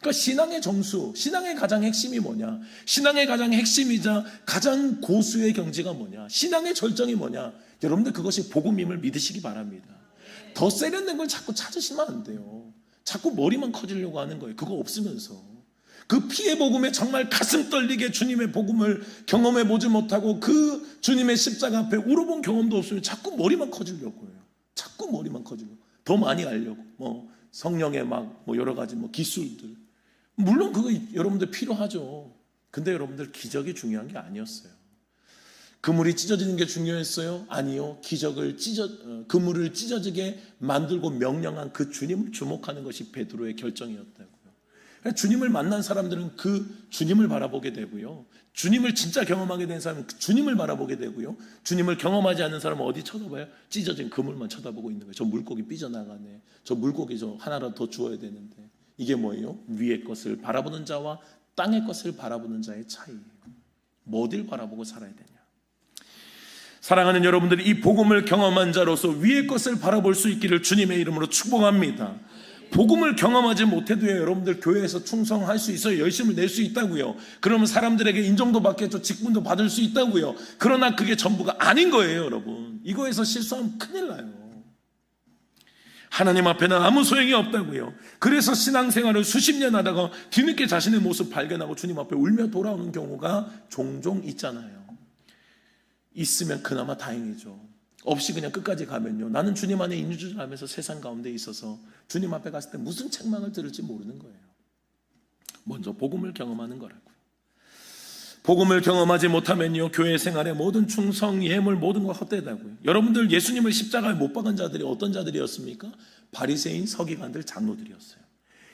그러니까 신앙의 정수, 신앙의 가장 핵심이 뭐냐? 신앙의 가장 핵심이자 가장 고수의 경지가 뭐냐? 신앙의 절정이 뭐냐? 여러분들 그것이 복음임을 믿으시기 바랍니다. 더 세련된 걸 자꾸 찾으시면 안 돼요. 자꾸 머리만 커지려고 하는 거예요. 그거 없으면서. 그 피의 복음에 정말 가슴 떨리게 주님의 복음을 경험해 보지 못하고 그 주님의 십자가 앞에 울어본 경험도 없으면 자꾸 머리만 커지려고 해요. 자꾸 머리만 커지려고. 더 많이 알려고. 뭐 성령의 막 뭐 여러 가지 뭐 기술들. 물론 그거 여러분들 필요하죠. 근데 여러분들 기적이 중요한 게 아니었어요. 그물이 찢어지는 게 중요했어요? 아니요. 그물을 찢어지게 만들고 명령한 그 주님을 주목하는 것이 베드로의 결정이었다고요. 주님을 만난 사람들은 그 주님을 바라보게 되고요. 주님을 진짜 경험하게 된 사람은 그 주님을 바라보게 되고요. 주님을 경험하지 않는 사람은 어디 쳐다봐요? 찢어진 그물만 쳐다보고 있는 거예요. 저 물고기 삐져나가네. 저 물고기 저 하나라도 더 주어야 되는데. 이게 뭐예요? 위의 것을 바라보는 자와 땅의 것을 바라보는 자의 차이예요. 뭐 어딜 바라보고 살아야 되냐? 사랑하는 여러분들이 이 복음을 경험한 자로서 위의 것을 바라볼 수 있기를 주님의 이름으로 축복합니다. 복음을 경험하지 못해도요, 여러분들 교회에서 충성할 수 있어요. 열심을 낼 수 있다고요. 그러면 사람들에게 인정도 받겠죠. 직분도 받을 수 있다고요. 그러나 그게 전부가 아닌 거예요, 여러분. 이거에서 실수하면 큰일 나요. 하나님 앞에는 아무 소용이 없다고요. 그래서 신앙생활을 수십 년 하다가 뒤늦게 자신의 모습 발견하고 주님 앞에 울며 돌아오는 경우가 종종 있잖아요. 있으면 그나마 다행이죠. 없이 그냥 끝까지 가면요, 나는 주님 안에 있는 줄 알면서 세상 가운데 있어서 주님 앞에 갔을 때 무슨 책망을 들을지 모르는 거예요. 먼저 복음을 경험하는 거라고요. 복음을 경험하지 못하면요, 교회 생활의 모든 충성, 예물 모든 거 헛되다고요. 여러분들 예수님을 십자가에 못 박은 자들이 어떤 자들이었습니까? 바리새인, 서기관들, 장로들이었어요.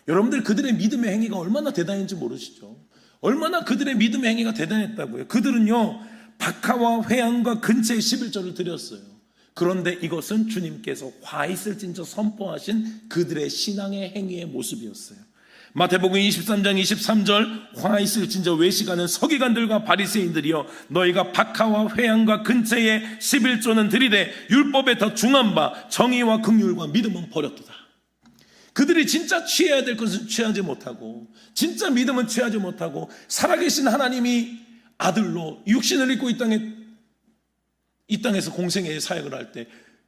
여러분들 그들의 믿음의 행위가 얼마나 대단한지 모르시죠? 얼마나 그들의 믿음의 행위가 대단했다고요. 그들은요, 박하와 회양과 근처의 11조를 드렸어요. 그런데 이것은 주님께서 화 있을진저 선포하신 그들의 신앙의 행위의 모습이었어요. 마태복음 23장 23절, 화 있을진저 외식하는 서기관들과 바리새인들이여, 너희가 박하와 회양과 근처의 11조는 들이되 율법에 더 중한 바 정의와 긍휼과 믿음은 버렸도다. 그들이 진짜 취해야 될 것은 취하지 못하고, 진짜 믿음은 취하지 못하고, 살아계신 하나님이 아들로 육신을 입고 이 땅에서 공생애의 사역을 할 때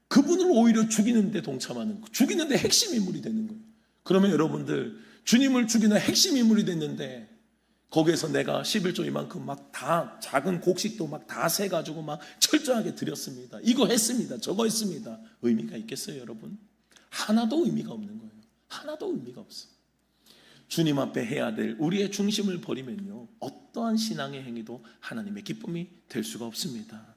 그분을 오히려 죽이는 데 동참하는, 죽이는 데 핵심 인물이 되는 거예요. 그러면 여러분들 주님을 죽이는 핵심 인물이 됐는데 거기에서 내가 11조 이만큼 막 다 작은 곡식도 막 다 세가지고 막 철저하게 드렸습니다. 이거 했습니다. 저거 했습니다. 의미가 있겠어요, 여러분? 하나도 의미가 없는 거예요. 하나도 의미가 없어. 주님 앞에 해야 될 우리의 중심을 버리면요, 어떠한 신앙의 행위도 하나님의 기쁨이 될 수가 없습니다.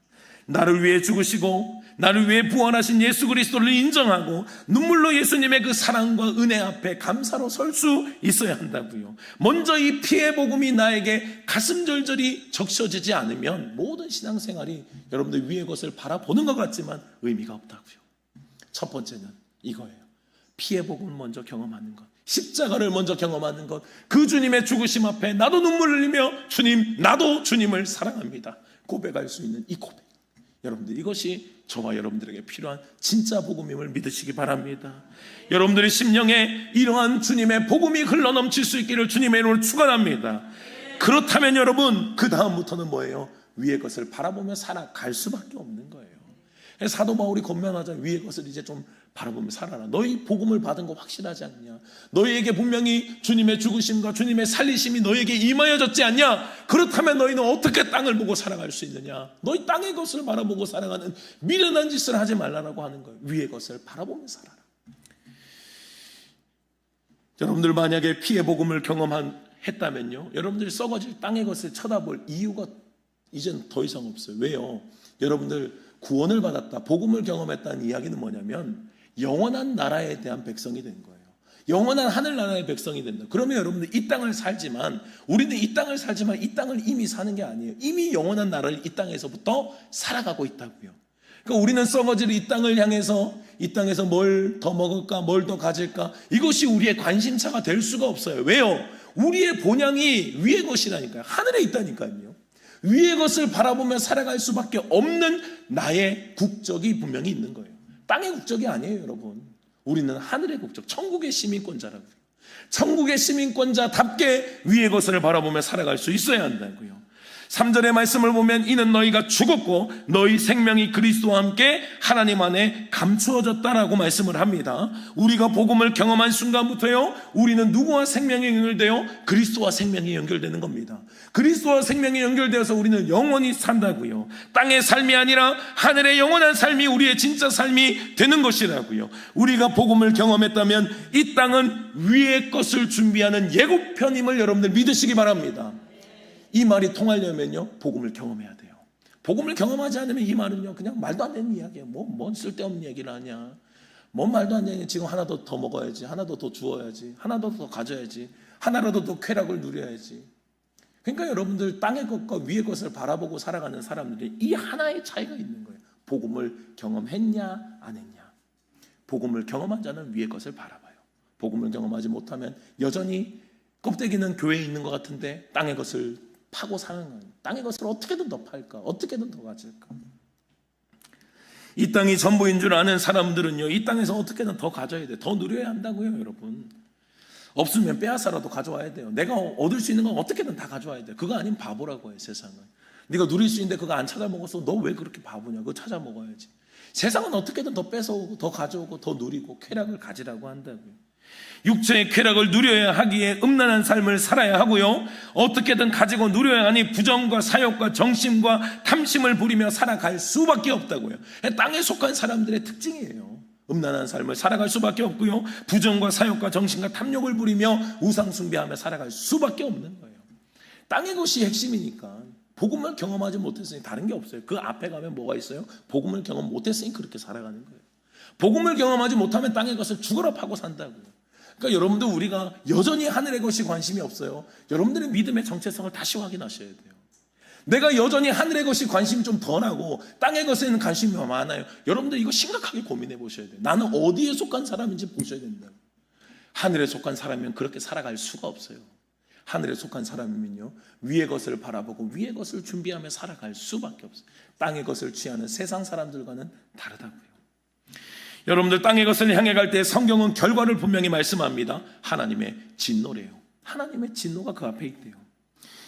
나를 위해 죽으시고 나를 위해 부활하신 예수 그리스도를 인정하고 눈물로 예수님의 그 사랑과 은혜 앞에 감사로 설 수 있어야 한다고요. 먼저 이 피의 복음이 나에게 가슴 절절히 적셔지지 않으면 모든 신앙생활이 여러분들 위의 것을 바라보는 것 같지만 의미가 없다고요. 첫 번째는 이거예요. 피의 복음을 먼저 경험하는 것, 십자가를 먼저 경험하는 것, 그 주님의 죽으심 앞에 나도 눈물을 흘리며 주님, 나도 주님을 사랑합니다 고백할 수 있는 이 고백, 여러분들 이것이 저와 여러분들에게 필요한 진짜 복음임을 믿으시기 바랍니다. 여러분들의 심령에 이러한 주님의 복음이 흘러넘칠 수 있기를 주님의 이름으로 축원합니다. 그렇다면 여러분, 그 다음부터는 뭐예요? 위의 것을 바라보며 살아갈 수밖에 없는 거예요. 사도 바울이 권면하자, 위의 것을 이제 좀 바라보며 살아라. 너희 복음을 받은 거 확실하지 않냐? 너희에게 분명히 주님의 죽으심과 주님의 살리심이 너희에게 임하여졌지 않냐? 그렇다면 너희는 어떻게 땅을 보고 살아갈 수 있느냐? 너희 땅의 것을 바라보고 살아가는 미련한 짓을 하지 말라라고 하는 거예요. 위의 것을 바라보며 살아라. 여러분들 만약에 피의 복음을 경험했다면요, 여러분들이 썩어질 땅의 것을 쳐다볼 이유가 이젠 더 이상 없어요. 왜요? 여러분들 구원을 받았다, 복음을 경험했다는 이야기는 뭐냐면 영원한 나라에 대한 백성이 된 거예요. 영원한 하늘나라의 백성이 된다. 그러면 여러분들 이 땅을 살지만, 우리는 이 땅을 살지만 이 땅을 이미 사는 게 아니에요. 이미 영원한 나라를 이 땅에서부터 살아가고 있다고요. 그러니까 우리는 썩어질 이 땅을 향해서 이 땅에서 뭘 더 먹을까, 뭘 더 가질까, 이것이 우리의 관심사가 될 수가 없어요. 왜요? 우리의 본향이 위의 것이라니까요. 하늘에 있다니까요. 위의 것을 바라보며 살아갈 수밖에 없는 나의 국적이 분명히 있는 거예요. 땅의 국적이 아니에요, 여러분. 우리는 하늘의 국적, 천국의 시민권자라고요. 천국의 시민권자답게 위의 것을 바라보며 살아갈 수 있어야 한다고요. 3절의 말씀을 보면 이는 너희가 죽었고 너희 생명이 그리스도와 함께 하나님 안에 감추어졌다라고 말씀을 합니다. 우리가 복음을 경험한 순간부터요, 우리는 누구와 생명이 연결되어? 그리스도와 생명이 연결되는 겁니다. 그리스도와 생명이 연결되어서 우리는 영원히 산다고요. 땅의 삶이 아니라 하늘의 영원한 삶이 우리의 진짜 삶이 되는 것이라고요. 우리가 복음을 경험했다면 이 땅은 위의 것을 준비하는 예고편임을 여러분들 믿으시기 바랍니다. 이 말이 통하려면요, 복음을 경험해야 돼요. 복음을 경험하지 않으면 이 말은요, 그냥 말도 안 되는 이야기예요. 뭔 쓸데없는 얘기를 하냐, 뭔 말도 안 되는, 지금 하나도 더 먹어야지, 하나도 더 주어야지, 하나도 더 가져야지, 하나라도 더 쾌락을 누려야지. 그러니까 여러분들 땅의 것과 위의 것을 바라보고 살아가는 사람들이 이 하나의 차이가 있는 거예요. 복음을 경험했냐 안 했냐. 복음을 경험한 자는 위의 것을 바라봐요. 복음을 경험하지 못하면 여전히 껍데기는 교회에 있는 것 같은데 땅의 것을 파고 사는 거예요. 땅의 것을 어떻게든 더 팔까, 어떻게든 더 가질까. 이 땅이 전부인 줄 아는 사람들은요, 이 땅에서 어떻게든 더 가져야 돼요. 더 누려야 한다고요, 여러분. 없으면 빼앗아라도 가져와야 돼요. 내가 얻을 수 있는 건 어떻게든 다 가져와야 돼요. 그거 아니면 바보라고 해요, 세상은. 네가 누릴 수 있는데 그거 안 찾아 먹어서 너 왜 그렇게 바보냐, 그거 찾아 먹어야지. 세상은 어떻게든 더 뺏어오고 더 가져오고 더 누리고 쾌락을 가지라고 한다고요. 육체의 쾌락을 누려야 하기에 음란한 삶을 살아야 하고요, 어떻게든 가지고 누려야 하니 부정과 사욕과 정심과 탐심을 부리며 살아갈 수밖에 없다고요. 땅에 속한 사람들의 특징이에요. 음란한 삶을 살아갈 수밖에 없고요, 부정과 사욕과 정신과 탐욕을 부리며 우상 숭배하며 살아갈 수밖에 없는 거예요. 땅의 것이 핵심이니까. 복음을 경험하지 못했으니 다른 게 없어요. 그 앞에 가면 뭐가 있어요? 복음을 경험 못했으니 그렇게 살아가는 거예요. 복음을 경험하지 못하면 땅의 것을 죽어라 파고 산다고요. 그러니까 여러분들, 우리가 여전히 하늘의 것이 관심이 없어요. 여러분들의 믿음의 정체성을 다시 확인하셔야 돼요. 내가 여전히 하늘의 것이 관심이 좀 덜하고 땅의 것에는 관심이 많아요. 여러분들 이거 심각하게 고민해 보셔야 돼요. 나는 어디에 속한 사람인지 보셔야 된다고. 하늘에 속한 사람이면 그렇게 살아갈 수가 없어요. 하늘에 속한 사람이면요, 위의 것을 바라보고 위의 것을 준비하며 살아갈 수밖에 없어요. 땅의 것을 취하는 세상 사람들과는 다르다고요. 여러분들 땅의 것을 향해 갈 때 성경은 결과를 분명히 말씀합니다. 하나님의 진노래요. 하나님의 진노가 그 앞에 있대요.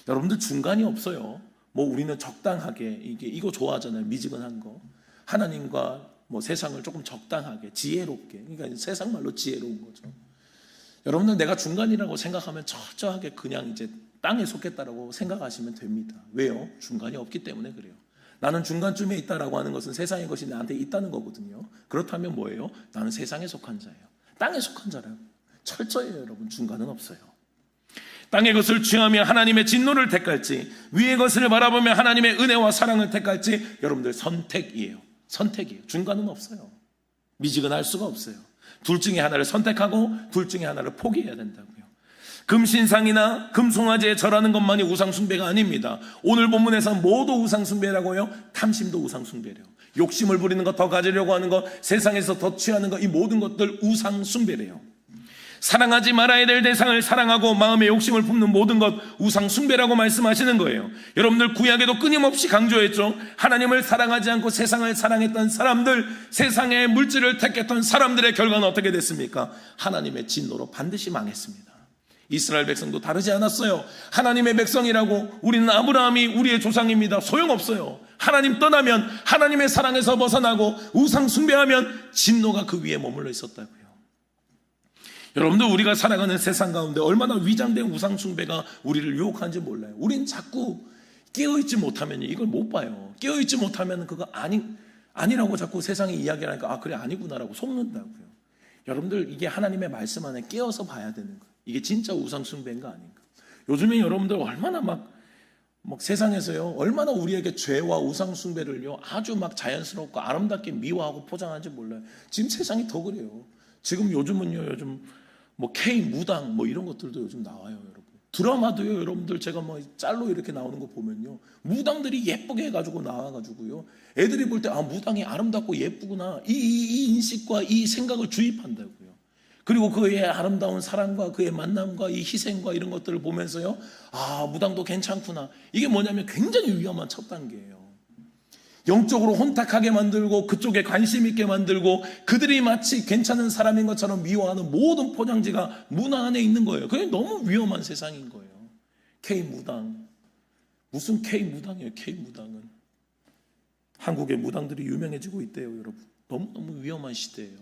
여러분들 중간이 없어요. 뭐 우리는 적당하게 이거 좋아하잖아요. 미지근한 거. 하나님과 뭐 세상을 조금 적당하게 지혜롭게, 그러니까 세상 말로 지혜로운 거죠. 여러분들 내가 중간이라고 생각하면 철저하게 그냥 이제 땅에 속했다라고 생각하시면 됩니다. 왜요? 중간이 없기 때문에 그래요. 나는 중간쯤에 있다라고 하는 것은 세상의 것이 나한테 있다는 거거든요. 그렇다면 뭐예요? 나는 세상에 속한 자예요. 땅에 속한 자라고. 철저해요, 여러분. 중간은 없어요. 땅의 것을 취하며 하나님의 진노를 택할지, 위의 것을 바라보며 하나님의 은혜와 사랑을 택할지, 여러분들 선택이에요. 선택이에요. 중간은 없어요. 미지근할 수가 없어요. 둘 중에 하나를 선택하고 둘 중에 하나를 포기해야 된다고요. 금신상이나 금송아지에 절하는 것만이 우상숭배가 아닙니다. 오늘 본문에서 모두 우상숭배라고요. 탐심도 우상숭배래요. 욕심을 부리는 것, 더 가지려고 하는 것, 세상에서 더 취하는 것, 이 모든 것들 우상숭배래요. 사랑하지 말아야 될 대상을 사랑하고 마음의 욕심을 품는 모든 것 우상숭배라고 말씀하시는 거예요. 여러분들 구약에도 끊임없이 강조했죠. 하나님을 사랑하지 않고 세상을 사랑했던 사람들, 세상의 물질을 택했던 사람들의 결과는 어떻게 됐습니까? 하나님의 진노로 반드시 망했습니다. 이스라엘 백성도 다르지 않았어요. 하나님의 백성이라고 우리는 아브라함이 우리의 조상입니다. 소용없어요. 하나님 떠나면, 하나님의 사랑에서 벗어나고 우상숭배하면 진노가 그 위에 머물러 있었다고요. 여러분들, 우리가 살아가는 세상 가운데 얼마나 위장된 우상숭배가 우리를 유혹하는지 몰라요. 우린 자꾸 깨어있지 못하면 이걸 못 봐요. 깨어있지 못하면 그거 아니라고 자꾸 세상이 이야기를 하니까 아 그래 아니구나라고 속는다고요. 여러분들, 이게 하나님의 말씀 안에 깨어서 봐야 되는 거예요. 이게 진짜 우상숭배인가 아닌가. 요즘에 여러분들 얼마나 막 세상에서요 얼마나 우리에게 죄와 우상숭배를요 아주 막 자연스럽고 아름답게 미화하고 포장하는지 몰라요. 지금 세상이 더 그래요. 지금 요즘 K 무당 이런 것들도 요즘 나와요, 여러분. 드라마도요, 여러분들 제가 짤로 이렇게 나오는 거 보면요, 무당들이 예쁘게 해가지고 나와가지고요, 애들이 볼 때 아 무당이 아름답고 예쁘구나 이 인식과 이 생각을 주입한다고요. 그리고 그의 아름다운 사랑과 그의 만남과 이 희생과 이런 것들을 보면서요, 아 무당도 괜찮구나. 이게 뭐냐면 굉장히 위험한 첫 단계예요. 영적으로 혼탁하게 만들고 그쪽에 관심 있게 만들고 그들이 마치 괜찮은 사람인 것처럼 미워하는 모든 포장지가 문화 안에 있는 거예요. 그게 너무 위험한 세상인 거예요. K무당. 무슨 K무당이에요, K무당은. 한국의 무당들이 유명해지고 있대요, 여러분. 너무너무 위험한 시대예요.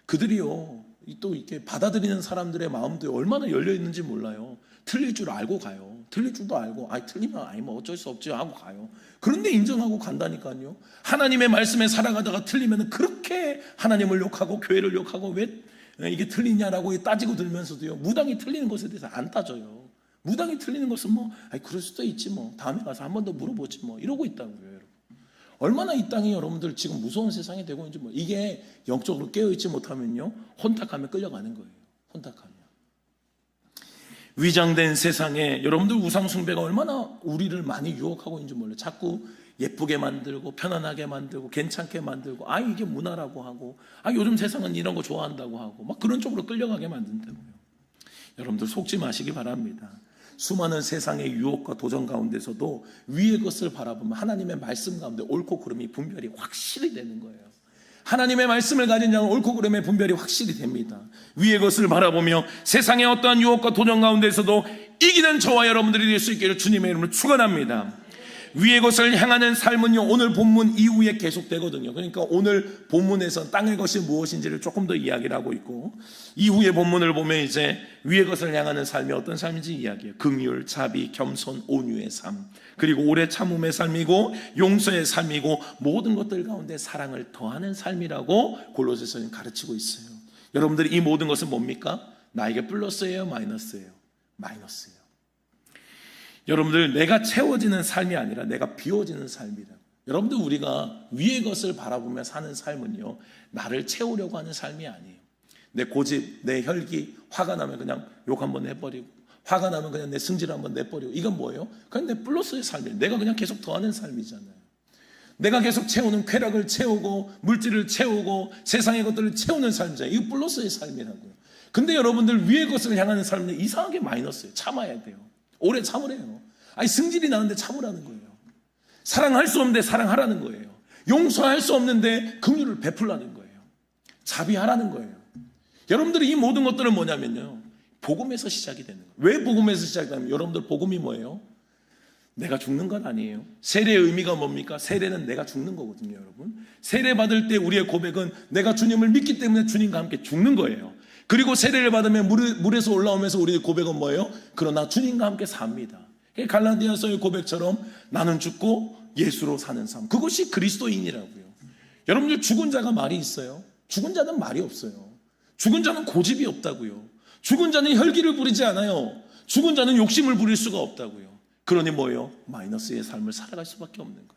그들이요, 또 이렇게 받아들이는 사람들의 마음도 얼마나 열려 있는지 몰라요. 틀릴 줄 알고 가요. 틀릴 줄도 알고, 틀리면 뭐 어쩔 수 없지 하고 가요. 그런데 인정하고 간다니까요. 하나님의 말씀에 살아가다가 틀리면 그렇게 하나님을 욕하고 교회를 욕하고 왜 이게 틀리냐라고 따지고 들면서도요, 무당이 틀리는 것에 대해서 안 따져요. 무당이 틀리는 것은 그럴 수도 있지 다음에 가서 한 번 더 물어보지 이러고 있다고요, 여러분. 얼마나 이 땅이 여러분들 지금 무서운 세상이 되고 있는지 이게 영적으로 깨어있지 못하면요, 혼탁하면 끌려가는 거예요. 혼탁하면. 위장된 세상에 여러분들 우상숭배가 얼마나 우리를 많이 유혹하고 있는지 몰라요. 자꾸 예쁘게 만들고 편안하게 만들고 괜찮게 만들고 이게 문화라고 하고 요즘 세상은 이런 거 좋아한다고 하고 막 그런 쪽으로 끌려가게 만든다고요. 여러분들 속지 마시기 바랍니다. 수많은 세상의 유혹과 도전 가운데서도 위의 것을 바라보면 하나님의 말씀 가운데 옳고 그름이 분별이 확실히 되는 거예요. 하나님의 말씀을 가진 자는 옳고 그름의 분별이 확실히 됩니다. 위의 것을 바라보며 세상의 어떠한 유혹과 도전 가운데서도 이기는 저와 여러분들이 될 수 있기를 주님의 이름으로 축원합니다. 위의 것을 향하는 삶은요, 오늘 본문 이후에 계속되거든요. 그러니까 오늘 본문에서 땅의 것이 무엇인지를 조금 더 이야기를 하고 있고, 이후의 본문을 보면 이제 위의 것을 향하는 삶이 어떤 삶인지 이야기해요. 긍휼, 자비, 겸손, 온유의 삶, 그리고 오래 참음의 삶이고 용서의 삶이고 모든 것들 가운데 사랑을 더하는 삶이라고 골로새서는 가르치고 있어요. 여러분들이 이 모든 것은 뭡니까? 나에게 플러스예요, 마이너스예요? 마이너스예요. 여러분들, 내가 채워지는 삶이 아니라 내가 비워지는 삶이라고. 여러분들, 우리가 위의 것을 바라보며 사는 삶은요, 나를 채우려고 하는 삶이 아니에요. 내 고집, 내 혈기, 화가 나면 그냥 욕 한번 해버리고, 화가 나면 그냥 내 승질 한번 내버리고, 이건 뭐예요? 그냥 내 플러스의 삶이에요. 내가 그냥 계속 더하는 삶이잖아요. 내가 계속 채우는 쾌락을 채우고 물질을 채우고 세상의 것들을 채우는 삶이잖아요. 이거 플러스의 삶이라고요. 근데 여러분들, 위의 것을 향하는 삶은 이상하게 마이너스예요. 참아야 돼요. 오래 참으래요. 승질이 나는데 참으라는 거예요. 사랑할 수 없는데 사랑하라는 거예요. 용서할 수 없는데 긍휼을 베풀라는 거예요. 자비하라는 거예요. 여러분들이 이 모든 것들은 뭐냐면요, 복음에서 시작이 되는 거예요. 왜 복음에서 시작되냐면, 여러분들 복음이 뭐예요? 내가 죽는 건 아니에요. 세례의 의미가 뭡니까? 세례는 내가 죽는 거거든요, 여러분. 세례 받을 때 우리의 고백은 내가 주님을 믿기 때문에 주님과 함께 죽는 거예요. 그리고 세례를 받으면 물에서 올라오면서 우리의 고백은 뭐예요? 그러나 주님과 함께 삽니다. 갈라디아서의 고백처럼 나는 죽고 예수로 사는 삶, 그것이 그리스도인이라고요. 여러분들, 죽은 자가 말이 있어요? 죽은 자는 말이 없어요. 죽은 자는 고집이 없다고요. 죽은 자는 혈기를 부리지 않아요. 죽은 자는 욕심을 부릴 수가 없다고요. 그러니 뭐예요? 마이너스의 삶을 살아갈 수밖에 없는 거예요.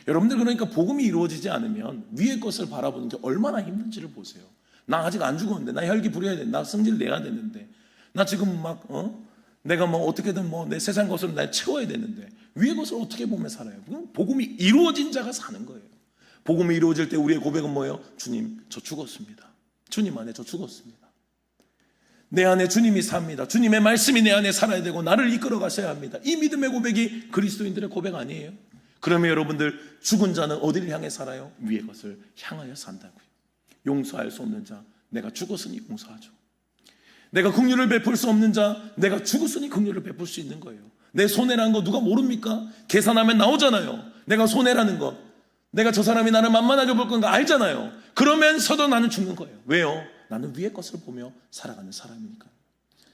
여러분들, 그러니까 복음이 이루어지지 않으면 위의 것을 바라보는 게 얼마나 힘든지를 보세요. 나 아직 안 죽었는데, 나 혈기 부려야 되는데, 나 성질 내야 되는데, 나 지금 내가 어떻게든 내 세상 것으로 날 채워야 되는데, 위의 것을 어떻게 보며 살아요? 복음이 이루어진 자가 사는 거예요. 복음이 이루어질 때 우리의 고백은 뭐예요? 주님, 저 죽었습니다. 주님 안에 저 죽었습니다. 내 안에 주님이 삽니다. 주님의 말씀이 내 안에 살아야 되고 나를 이끌어 가셔야 합니다. 이 믿음의 고백이 그리스도인들의 고백 아니에요? 그러면 여러분들, 죽은 자는 어디를 향해 살아요? 위의 것을 향하여 산다고요. 용서할 수 없는 자, 내가 죽었으니 용서하죠. 내가 긍휼을 베풀 수 없는 자, 내가 죽었으니 긍휼을 베풀 수 있는 거예요. 내 손해라는 거 누가 모릅니까? 계산하면 나오잖아요. 내가 손해라는 거, 내가 저 사람이 나를 만만하게 볼 건가 알잖아요. 그러면서도 나는 죽는 거예요. 왜요? 나는 위의 것을 보며 살아가는 사람이니까.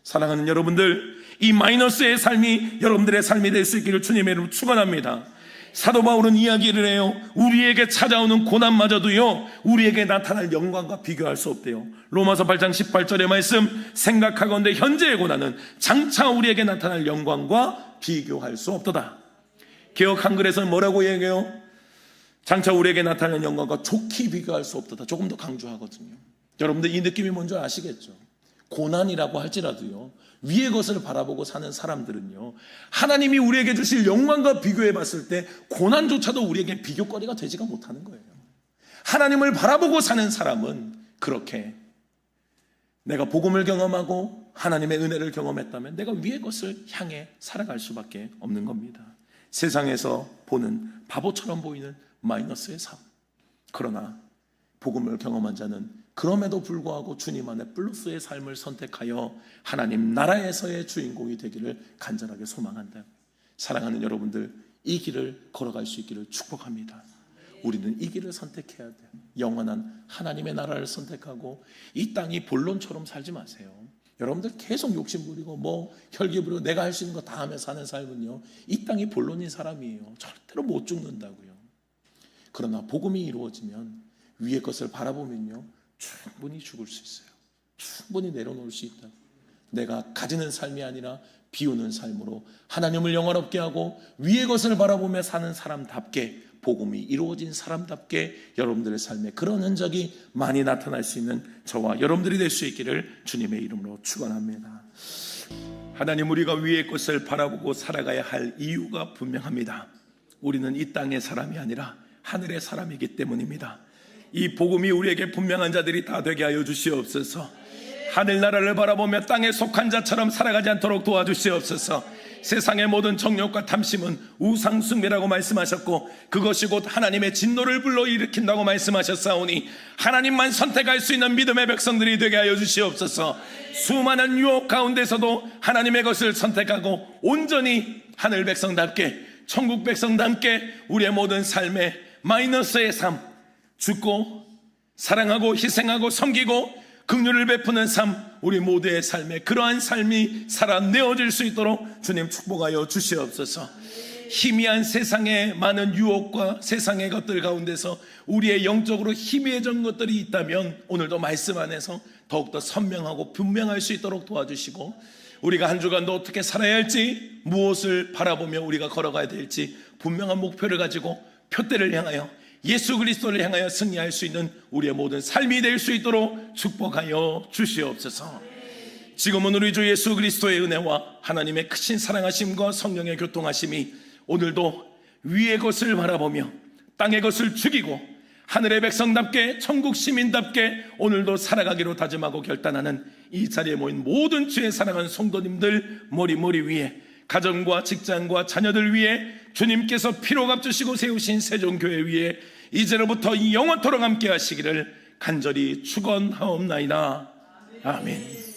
사랑하는 여러분들, 이 마이너스의 삶이 여러분들의 삶이 될 수 있기를 주님의 이름으로 축원합니다. 사도 바울은 이야기를 해요. 우리에게 찾아오는 고난마저도요, 우리에게 나타날 영광과 비교할 수 없대요. 로마서 8장 18절의 말씀, 생각하건대 현재의 고난은 장차 우리에게 나타날 영광과 비교할 수 없도다. 개역 한글에서는 뭐라고 얘기해요? 장차 우리에게 나타날 영광과 좋게 비교할 수 없도다. 조금 더 강조하거든요. 여러분들, 이 느낌이 뭔지 아시겠죠? 고난이라고 할지라도요, 위의 것을 바라보고 사는 사람들은요, 하나님이 우리에게 주실 영광과 비교해 봤을 때 고난조차도 우리에게 비교거리가 되지가 못하는 거예요. 하나님을 바라보고 사는 사람은 그렇게 내가 복음을 경험하고 하나님의 은혜를 경험했다면 내가 위의 것을 향해 살아갈 수밖에 없는 겁니다. 세상에서 보는 바보처럼 보이는 마이너스의 삶, 그러나 복음을 경험한 자는 그럼에도 불구하고 주님 안에 플러스의 삶을 선택하여 하나님 나라에서의 주인공이 되기를 간절하게 소망한다. 사랑하는 여러분들, 이 길을 걸어갈 수 있기를 축복합니다. 우리는 이 길을 선택해야 돼요. 영원한 하나님의 나라를 선택하고 이 땅이 본론처럼 살지 마세요. 여러분들 계속 욕심부리고 혈기 부리고 내가 할 수 있는 거 다 하며 사는 삶은요, 이 땅이 본론인 사람이에요. 절대로 못 죽는다고요. 그러나 복음이 이루어지면 위의 것을 바라보면요, 충분히 죽을 수 있어요. 충분히 내려놓을 수 있다. 내가 가지는 삶이 아니라 비우는 삶으로 하나님을 영화롭게 하고 위의 것을 바라보며 사는 사람답게, 복음이 이루어진 사람답게 여러분들의 삶에 그런 흔적이 많이 나타날 수 있는 저와 여러분들이 될 수 있기를 주님의 이름으로 축원합니다. 하나님, 우리가 위의 것을 바라보고 살아가야 할 이유가 분명합니다. 우리는 이 땅의 사람이 아니라 하늘의 사람이기 때문입니다. 이 복음이 우리에게 분명한 자들이 다 되게 하여 주시옵소서. 하늘나라를 바라보며 땅에 속한 자처럼 살아가지 않도록 도와주시옵소서. 세상의 모든 정욕과 탐심은 우상숭배라고 말씀하셨고 그것이 곧 하나님의 진노를 불러일으킨다고 말씀하셨사오니 하나님만 선택할 수 있는 믿음의 백성들이 되게 하여 주시옵소서. 수많은 유혹 가운데서도 하나님의 것을 선택하고 온전히 하늘 백성답게, 천국 백성답게 우리의 모든 삶의 마이너스의 삶, 죽고 사랑하고 희생하고 섬기고 긍휼을 베푸는 삶, 우리 모두의 삶에 그러한 삶이 살아내어질 수 있도록 주님 축복하여 주시옵소서. 희미한 세상의 많은 유혹과 세상의 것들 가운데서 우리의 영적으로 희미해진 것들이 있다면 오늘도 말씀 안에서 더욱더 선명하고 분명할 수 있도록 도와주시고, 우리가 한 주간도 어떻게 살아야 할지, 무엇을 바라보며 우리가 걸어가야 될지 분명한 목표를 가지고 표대를 향하여 예수 그리스도를 향하여 승리할 수 있는 우리의 모든 삶이 될 수 있도록 축복하여 주시옵소서. 지금은 우리 주 예수 그리스도의 은혜와 하나님의 크신 사랑하심과 성령의 교통하심이 오늘도 위의 것을 바라보며 땅의 것을 죽이고 하늘의 백성답게 천국 시민답게 오늘도 살아가기로 다짐하고 결단하는 이 자리에 모인 모든 주의 사랑하는 성도님들 머리 위에, 가정과 직장과 자녀들 위에 주님께서 피로 값주시고 세우신 세종교회 위에 이제로부터 영원토록 함께 하시기를 간절히 축원하옵나이다. 아멘.